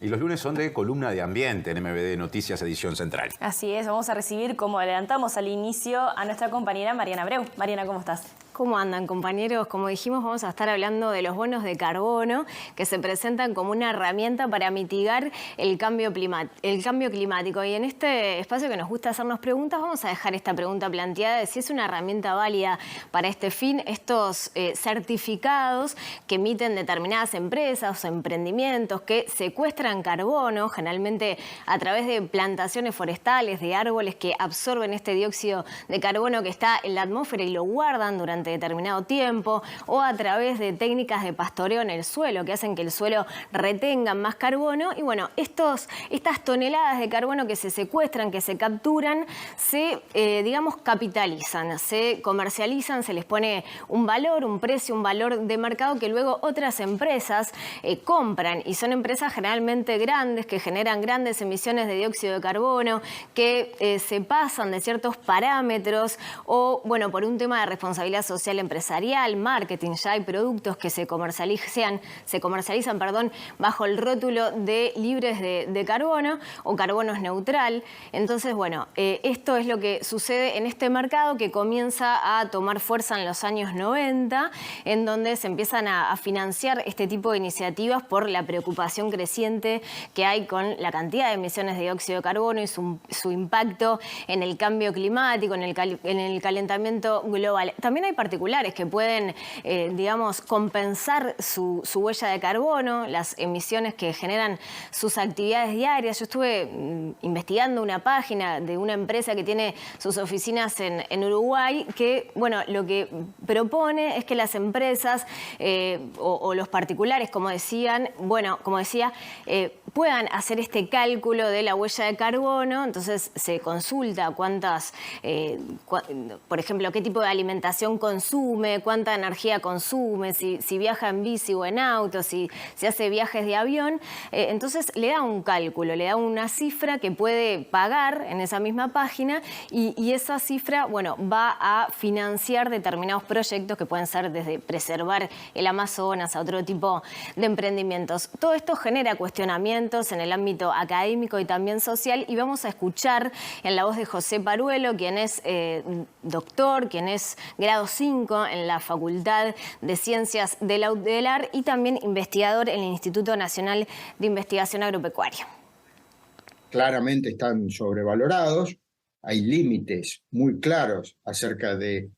Y los lunes son de columna de ambiente en MBD Noticias Edición Central. Así es, vamos a recibir, como adelantamos al inicio, a nuestra compañera Mariana Abreu. Mariana, ¿cómo estás? ¿Cómo andan, compañeros? Como dijimos, vamos a estar hablando de los bonos de carbono que se presentan como una herramienta para mitigar el cambio climático. Y en este espacio que nos gusta hacernos preguntas, vamos a dejar esta pregunta planteada de si es una herramienta válida para este fin. Estos certificados que emiten determinadas empresas o emprendimientos que secuestran carbono, generalmente a través de plantaciones forestales, de árboles que absorben este dióxido de carbono que está en la atmósfera y lo guardan durante determinado tiempo, o a través de técnicas de pastoreo en el suelo que hacen que el suelo retenga más carbono. Y bueno, estas toneladas de carbono que se secuestran, que se capturan, se, digamos, capitalizan, se comercializan, se les pone un valor, un precio, un valor de mercado que luego otras empresas compran, y son empresas generalmente grandes que generan grandes emisiones de dióxido de carbono, que se pasan de ciertos parámetros, o bueno, por un tema de responsabilidad social empresarial, marketing, ya hay productos que se comercializan, bajo el rótulo de libres de carbono o carbono es neutral. Entonces, bueno, esto es lo que sucede en este mercado que comienza a tomar fuerza en los años 90, en donde se empiezan a financiar este tipo de iniciativas por la preocupación creciente que hay con la cantidad de emisiones de dióxido de carbono y su impacto en el cambio climático, en el calentamiento global. También hay particulares que pueden, digamos, compensar su huella de carbono, las emisiones que generan sus actividades diarias. Yo estuve investigando una página de una empresa que tiene sus oficinas en Uruguay, que, bueno, lo que propone es que las empresas o los particulares, como decía, puedan hacer este cálculo de la huella de carbono. Entonces se consulta por ejemplo, qué tipo de alimentación consume, cuánta energía consume, si viaja en bici o en auto, si hace viajes de avión. Entonces le da un cálculo, le da una cifra que puede pagar en esa misma página, y esa cifra, bueno, va a financiar determinados proyectos que pueden ser desde preservar el Amazonas a otro tipo de emprendimientos. Todo esto genera cuestionamientos en el ámbito académico y también social, y vamos a escuchar en la voz de José Paruelo, quien es doctor, quien es grado 5 en la Facultad de Ciencias de la UDELAR y también investigador en el Instituto Nacional de Investigación Agropecuaria. Claramente están sobrevalorados, hay límites muy claros acerca de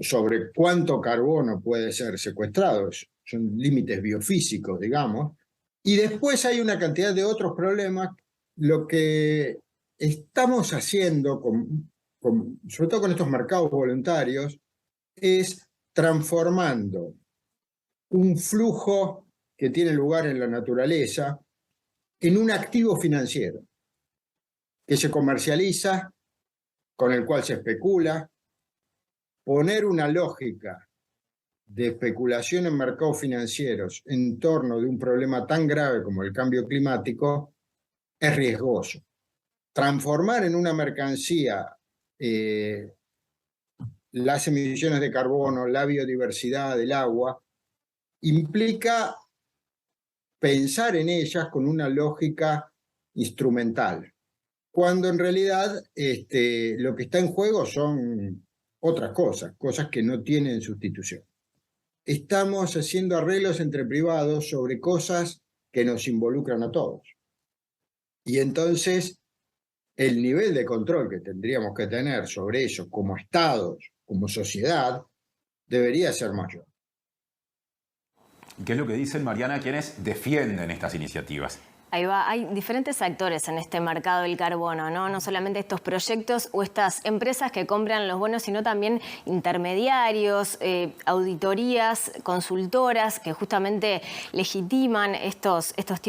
sobre cuánto carbono puede ser secuestrado, son límites biofísicos, digamos, y después hay una cantidad de otros problemas. Lo que estamos haciendo, sobre todo con estos mercados voluntarios, es transformando un flujo que tiene lugar en la naturaleza en un activo financiero que se comercializa, con el cual se especula. Poner una lógica de especulación en mercados financieros en torno de un problema tan grave como el cambio climático es riesgoso. Transformar en una mercancía las emisiones de carbono, la biodiversidad del agua, implica pensar en ellas con una lógica instrumental, cuando en realidad lo que está en juego son otras cosas que no tienen sustitución. Estamos haciendo arreglos entre privados sobre cosas que nos involucran a todos. Y entonces el nivel de control que tendríamos que tener sobre eso como estados, como sociedad, debería ser mayor. ¿Qué es lo que dicen, Mariana, quienes defienden estas iniciativas? Ahí va, hay diferentes actores en este mercado del carbono, ¿no? No solamente estos proyectos o estas empresas que compran los bonos, sino también intermediarios, auditorías, consultoras que justamente legitiman este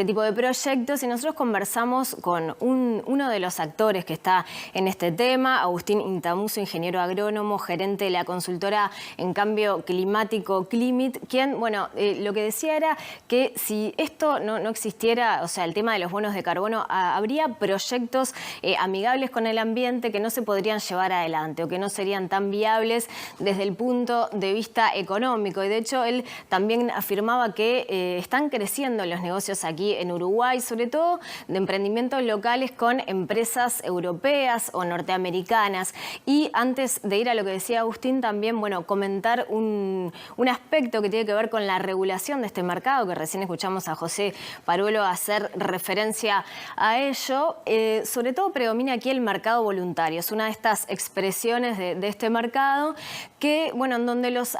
tipo de proyectos. Y nosotros conversamos con uno de los actores que está en este tema, Agustín Intamuso, ingeniero agrónomo, gerente de la consultora en cambio climático Climit, quien, bueno, lo que decía era que si esto no existiera, o sea, el tema de los bonos de carbono, habría proyectos amigables con el ambiente que no se podrían llevar adelante o que no serían tan viables desde el punto de vista económico. Y de hecho, él también afirmaba que están creciendo los negocios aquí en Uruguay, sobre todo de emprendimientos locales con empresas europeas o norteamericanas. Y antes de ir a lo que decía Agustín, también, bueno, comentar un aspecto que tiene que ver con la regulación de este mercado, que recién escuchamos a José Paruelo hacer referencia a ello. Sobre todo predomina aquí el mercado voluntario. Es una de estas expresiones de este mercado que, bueno, en donde los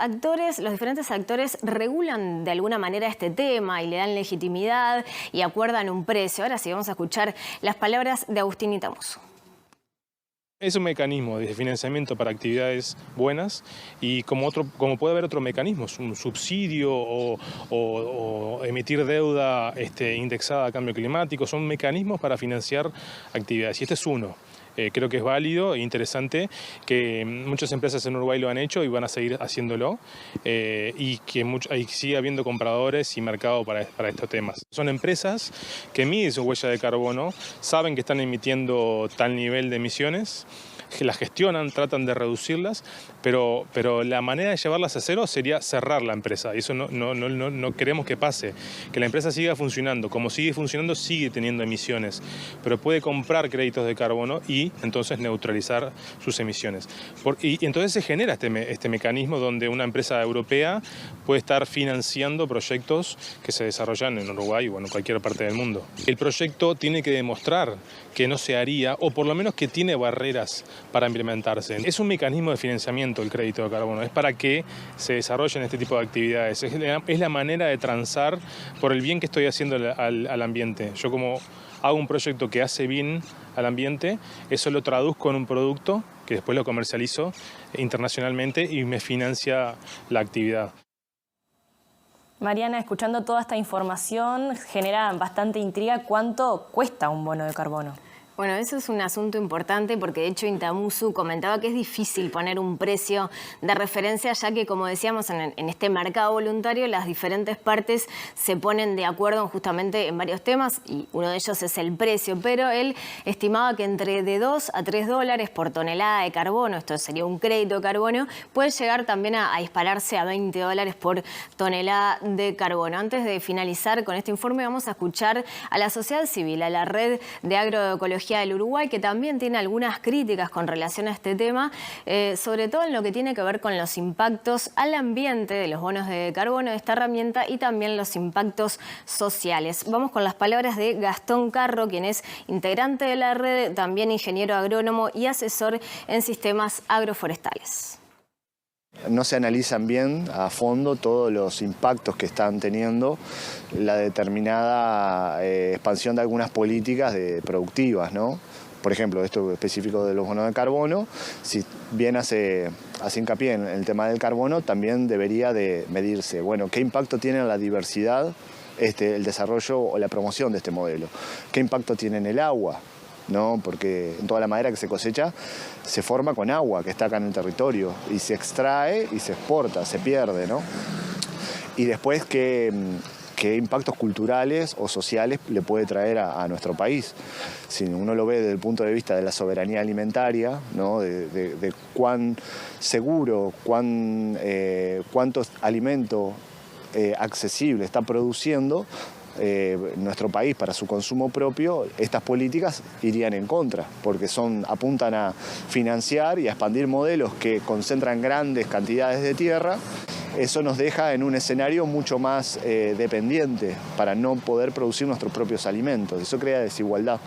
diferentes actores regulan de alguna manera este tema y le dan legitimidad y acuerdan un precio. Ahora sí vamos a escuchar las palabras de Agustín Itamuso. Es un mecanismo de financiamiento para actividades buenas y como puede haber otros mecanismos, un subsidio o emitir deuda indexada a cambio climático, son mecanismos para financiar actividades y este es uno. Creo que es válido e interesante que muchas empresas en Uruguay lo han hecho y van a seguir haciéndolo y que sigue habiendo compradores y mercado para estos temas. Son empresas que miden su huella de carbono, saben que están emitiendo tal nivel de emisiones, que las gestionan, tratan de reducirlas, pero la manera de llevarlas a cero sería cerrar la empresa. Y eso no queremos que pase. Que la empresa siga funcionando. Como sigue funcionando, sigue teniendo emisiones. Pero puede comprar créditos de carbono y entonces neutralizar sus emisiones. Y entonces se genera este mecanismo donde una empresa europea puede estar financiando proyectos que se desarrollan en Uruguay o en cualquier parte del mundo. El proyecto tiene que demostrar que no se haría, o por lo menos que tiene barreras para implementarse. Es un mecanismo de financiamiento el crédito de carbono, es para que se desarrollen este tipo de actividades, es la manera de transar por el bien que estoy haciendo al ambiente. Yo como hago un proyecto que hace bien al ambiente, eso lo traduzco en un producto que después lo comercializo internacionalmente y me financia la actividad. Mariana, escuchando toda esta información, genera bastante intriga. ¿Cuánto cuesta un bono de carbono? Bueno, eso es un asunto importante porque de hecho Itamuso comentaba que es difícil poner un precio de referencia ya que, como decíamos, en este mercado voluntario las diferentes partes se ponen de acuerdo justamente en varios temas y uno de ellos es el precio, pero él estimaba que entre de $2 a $3 por tonelada de carbono, esto sería un crédito de carbono, puede llegar también a dispararse a $20 por tonelada de carbono. Antes de finalizar con este informe vamos a escuchar a la sociedad civil, a la Red de Agroecología del Uruguay, que también tiene algunas críticas con relación a este tema, sobre todo en lo que tiene que ver con los impactos al ambiente de los bonos de carbono de esta herramienta y también los impactos sociales. Vamos con las palabras de Gastón Carro, quien es integrante de la red, también ingeniero agrónomo y asesor en sistemas agroforestales. No se analizan bien a fondo todos los impactos que están teniendo la determinada expansión de algunas políticas productivas, ¿no? Por ejemplo, esto específico de los bonos de carbono, si bien hace hincapié en el tema del carbono, también debería de medirse, bueno, qué impacto tiene en la diversidad el desarrollo o la promoción de este modelo, qué impacto tiene en el agua, ¿no? Porque toda la madera que se cosecha se forma con agua que está acá en el territorio y se extrae y se exporta, se pierde, ¿no? Y después qué impactos culturales o sociales le puede traer a nuestro país. Si uno lo ve desde el punto de vista de la soberanía alimentaria, ¿no? de cuán seguro, cuánto alimento accesible está produciendo nuestro país para su consumo propio, estas políticas irían en contra, porque apuntan a financiar y a expandir modelos que concentran grandes cantidades de tierra. Eso nos deja en un escenario mucho más dependiente para no poder producir nuestros propios alimentos. Eso crea desigualdad.